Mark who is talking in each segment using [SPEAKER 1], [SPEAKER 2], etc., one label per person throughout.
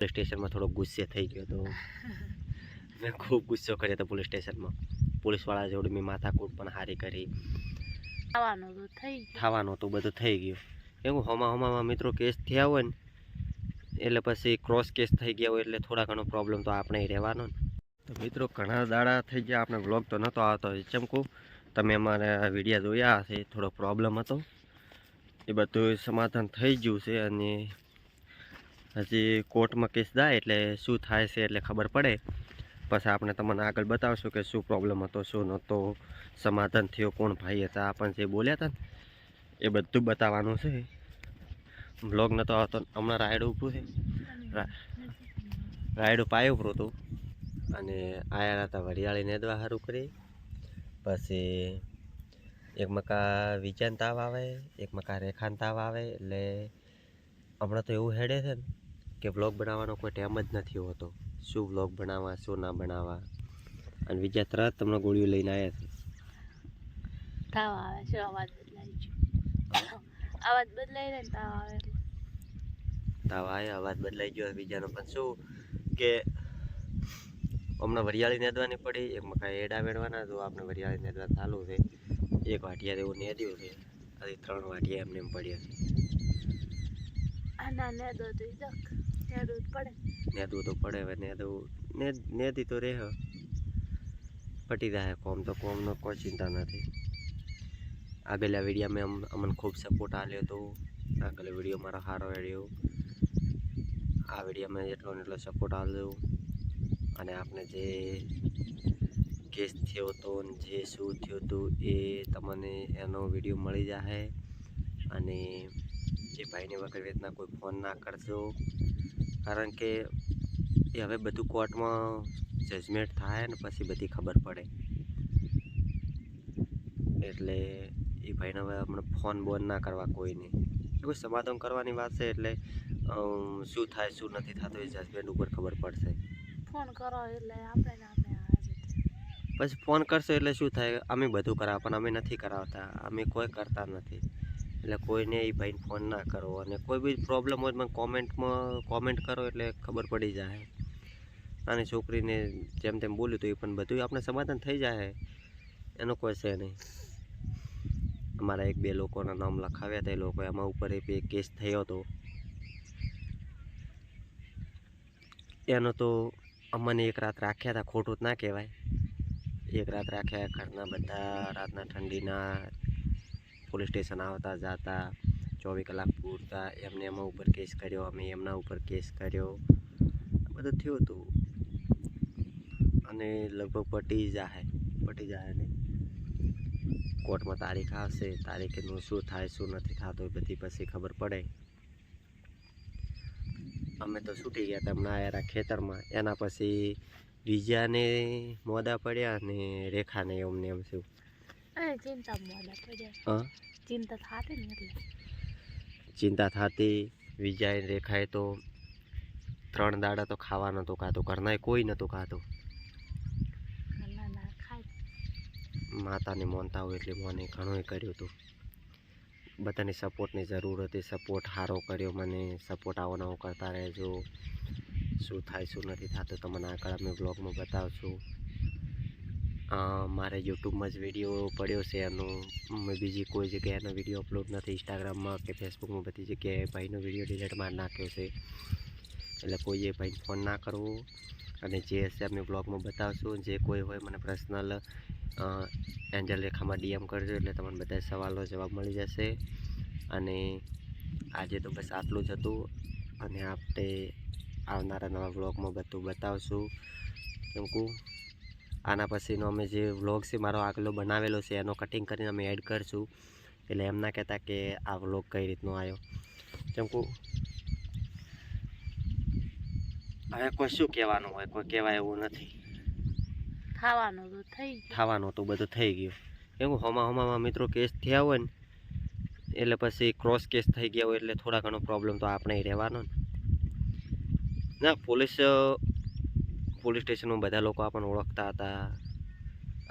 [SPEAKER 1] Police સ્ટેશનમાં થોડો ગુસ્સે થઈ ગયો તો મેં ખૂબ ગુસ્સો કર્યો હતો પોલીસ સ્ટેશનમાં. પોલીસવાળા જોડે મેં માથાકૂટ પણ હારી કરી. થવાનું તો બધું થઈ ગયું. એવું હમામાં મિત્રો કેસ થયા હોય ને એટલે પછી ક્રોસ કેસ થઈ ગયા હોય એટલે થોડા ઘણો પ્રોબ્લેમ તો આપણે રહેવાનો ને. તો મિત્રો ઘણા દાડા થઈ ગયા આપણે વ્લોગ તો નહોતો આવતો. ચમકું તમે અમારા વિડીયો જોયા હશે, થોડો પ્રોબ્લેમ હતો એ બધું સમાધાન થઈ ગયું છે. અને હજી કોર્ટમાં કેસ જાય એટલે શું થાય છે એટલે ખબર પડે પછી આપણે તમને આગળ બતાવશું કે શું પ્રોબ્લેમ હતો, શું નહોતો, સમાધાન થયો, કોણ ભાઈ હતા, આપણને જે બોલ્યા હતા ને એ બધું બતાવવાનું છે. બ્લોગ નહોતો આવતો. હમણાં રાયડું ઊભું છે, રાયડું પાયું ઉપર હતું અને આયા હતા વરિયાળી નેદવા સારું કરી. પછી એક મકા વિજાન તાવ આવે, એક મકા રેખાન તાવ આવે. એટલે હમણાં તો એવું હેડે છે ને કે વ્લોગ બનાવવાનો કોઈ ટાઈમ જ નથી હોતો. શું વ્લોગ બનાવવા, શું ના બનાવવા. અને બીજા તરત તમને ગોળીઓ લઈને આવ્યા છે.
[SPEAKER 2] તાવ આવે છે, અવાજ બદલાઈ ગયો. અવાજ બદલાઈ ને તાવ આવે.
[SPEAKER 1] તાવ આવે, અવાજ બદલાઈ ગયો બીજાનો. પણ શું કે હમણાં વરિયાળી નેદવાની પડી, એક મકા એડા વેડવાના તો આપણે વરિયાળી નેદવા ચાલુ છે. એક વાટિયા એવું નેદ્યું છે, હજી 3 વાટિયા એમને એમ પડ્યા છે. નેદવું તો પડે. હવે નેદી તો રહે, પટી જાય કોમ તો. કોમનો કોઈ ચિંતા નથી. આગળના વિડીયોમાં અમને ખૂબ સપોર્ટ આપ્યો હતો. આગળ વિડીયો મારો સારો રહ્યો. આ વિડીયોમાં એટલો ને એટલો સપોર્ટ આપજો. અને આપણે જે કેસ થયો હતો ને જે શું થયું હતું એ તમને એનો વિડીયો મળી જશે. અને એ ભાઈને વગર રીતના કોઈ ફોન ના કરજો, કારણ કે એ હવે બધું કોર્ટમાં જજમેન્ટ થાય ને પછી બધી ખબર પડે. એટલે એ ભાઈને હવે આપણે ફોન બોન ના કરવા કોઈને. કોઈ સમાધાન કરવાની વાત છે એટલે શું થાય શું નથી થતું એ જજમેન્ટ ઉપર ખબર પડશે.
[SPEAKER 2] ફોન કરો એટલે આપણે
[SPEAKER 1] પછી ફોન કરશો એટલે શું થાય, અમે બધું કરાવ પણ અમે નથી કરાવતા, અમે કોઈ કરતા નથી. એટલે કોઈને એ ભાઈને ફોન ના કરો. અને કોઈ બી પ્રોબ્લેમ હોય મને કોમેન્ટ કરો એટલે ખબર પડી જાય. અને છોકરીને જેમ તેમ બોલ્યું તો એ પણ બધું આપણે સમાધાન થઈ જાય, એનો કોઈ છે નહીં. અમારા 1-2 લોકોના નામ લખાવ્યા હતા. એ લોકો એમાં ઉપર એ કેસ થયો હતો એનો તો અમને એક રાત રાખ્યા હતા. ખોટું જ ના કહેવાય. એક રાત રાખ્યા. ઘરના બધા રાતના ઠંડીના પોલીસ સ્ટેશન આવતા જતા, 24 કલાક પૂરતા. એમને એમાં ઉપર કેસ કર્યો, અમે એમના ઉપર કેસ કર્યો. બધું થયું હતું અને લગભગ પટી જાય ને કોર્ટમાં તારીખ આવશે. તારીખનું શું થાય શું નથી થતું એ બધી પછી ખબર પડે. અમે તો છૂટી ગયા હતા હમણાં આવ્યા ખેતરમાં. એના પછી બીજાને મોદા પડ્યા અને રેખાને એમને એમ શું ચિંતા થતી. વિજય રેખાએ તો 3 દાડા તો ખાવાનું નહોતું ખાતું. ઘરના કોઈ નહોતું ખાતું. માતાને માનતા હોય એટલે મને ઘણું કર્યું હતું. બધાની સપોર્ટની જરૂર હતી. સપોર્ટ સારો કર્યો મને. સપોર્ટ આવો નવો કરતા રહેજો. શું થાય શું નથી થતું તમને આગળ અમે બ્લોગમાં બતાવશું. મારે યુટ્યુબમાં જ વિડીયો પડ્યો છે એનો. મેં બીજી કોઈ જગ્યાએ એનો વિડીયો અપલોડ નથી. ઇન્સ્ટાગ્રામમાં કે ફેસબુકમાં બધી જગ્યાએ ભાઈનો વિડીયો ડિલીટ મારી નાખ્યો છે. એટલે કોઈએ ભાઈને ફોન ના કરવો. અને જે હશે અમે બ્લોગમાં બતાવશું. જે કોઈ હોય મને પર્સનલ એન્જલ રેખામાં ડીએમ કરજો એટલે તમને બધા સવાલનો જવાબ મળી જશે. અને આજે તો બસ આટલું જ હતું. અને આપણે આવનારા નવા વ્લોગમાં બધું બતાવશું. કેમ કે આના પછીનો અમે જે વ્લોગ છે મારો આગલો બનાવેલો છે એનો કટિંગ કરીને અમે એડ કરશું. એટલે એમ ના કહેતા કે આ વ્લોગ કઈ રીતનો આવ્યો. કેમ કે હવે કોઈ શું કહેવાનું હોય, કોઈ કહેવાય એવું નથી. થવાનું તો બધું થઈ ગયું. એવું હમામાં મિત્રો કેસ થયા હોય ને એટલે પછી ક્રોસ કેસ થઈ ગયા હોય એટલે થોડા ઘણો પ્રોબ્લેમ તો આપણે રહેવાનો ને. ના પોલીસ સ્ટેશનમાં બધા લોકો આપણને ઓળખતા હતા.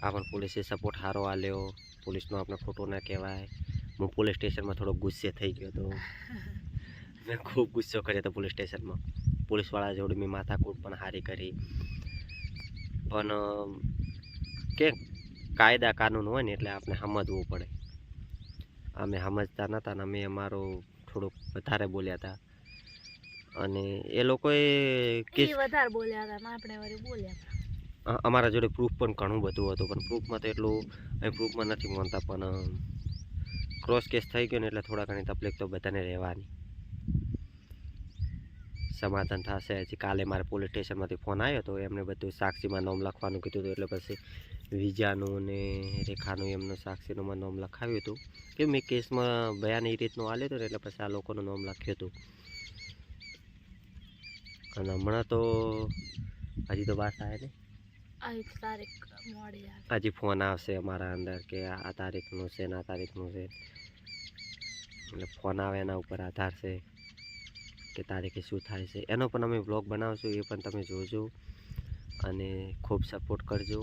[SPEAKER 1] આપણને પોલીસે સપોર્ટ સારો આપ્યો. પોલીસનો આપણે ખોટો ના કહેવાય. હું પોલીસ સ્ટેશનમાં થોડો ગુસ્સે થઈ ગયો હતો. મેં ખૂબ ગુસ્સો કર્યો હતો પોલીસ સ્ટેશનમાં. પોલીસવાળા જોડે મેં માથાકૂટ પણ હારી કરી, પણ કે કાયદા કાનૂન હોય ને એટલે આપણે સમજવું પડે. અમે સમજતા નહોતા ને અમે અમારું થોડુંક વધારે બોલ્યા હતા, અને એ લોકોએ કેસ
[SPEAKER 2] વધારે બોલ્યા હતા, આપણે વળી બોલ્યા હતા.
[SPEAKER 1] અમારા જોડે પ્રૂફ પણ ઘણું બધું હતું, પણ પ્રૂફમાં તો એટલું અહીં પ્રૂફમાં નથી માનતા, પણ ક્રોસ કેસ થઈ ગયો ને એટલે થોડા ઘણી તકલીફ તો બધાને રહેવાની. સમાધાન થશે. હજી કાલે મારે પોલીસ સ્ટેશનમાંથી ફોન આવ્યો હતો, એમને બધું સાક્ષીમાં નામ લખવાનું કીધું હતું, એટલે પછી વિજાનું ને રેખાનું એમનું સાક્ષીનું નામ લખાવ્યું હતું, કે મેં કેસમાં બયાન એ રીતનું આલ્યું હતું ને એટલે પછી આ લોકોનું નામ લખ્યું હતું. અને હમણાં તો હજી તો વાત આવે ને, હજી ફોન આવશે અમારા અંદર કે આ તારીખનું છે ને આ તારીખનું છે, એટલે ફોન આવે એના ઉપર આધાર છે કે તારીખે શું થાય છે. એનો પણ અમે વ્લોગ બનાવશું, એ પણ તમે જોજો અને ખૂબ સપોર્ટ કરજો.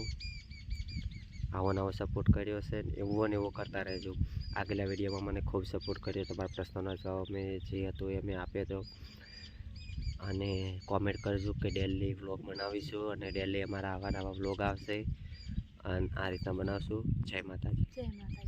[SPEAKER 1] આવો નવો સપોર્ટ કર્યો છે એવો ને એવો કરતા રહેજો. આગલા વિડીયોમાં મને ખૂબ સપોર્ટ કર્યો, તમારા પ્રશ્નોના જવાબ મેં જે હતું એ મેં આપ્યો હતો. અને કોમેન્ટ કરજો કે ડેલી વ્લોગ બનાવીશું અને ડેલી અમારા આવા નવા વ્લોગ આવશે અને આ રીતના બનાવશું. જય માતાજી.
[SPEAKER 2] જય માતાજી.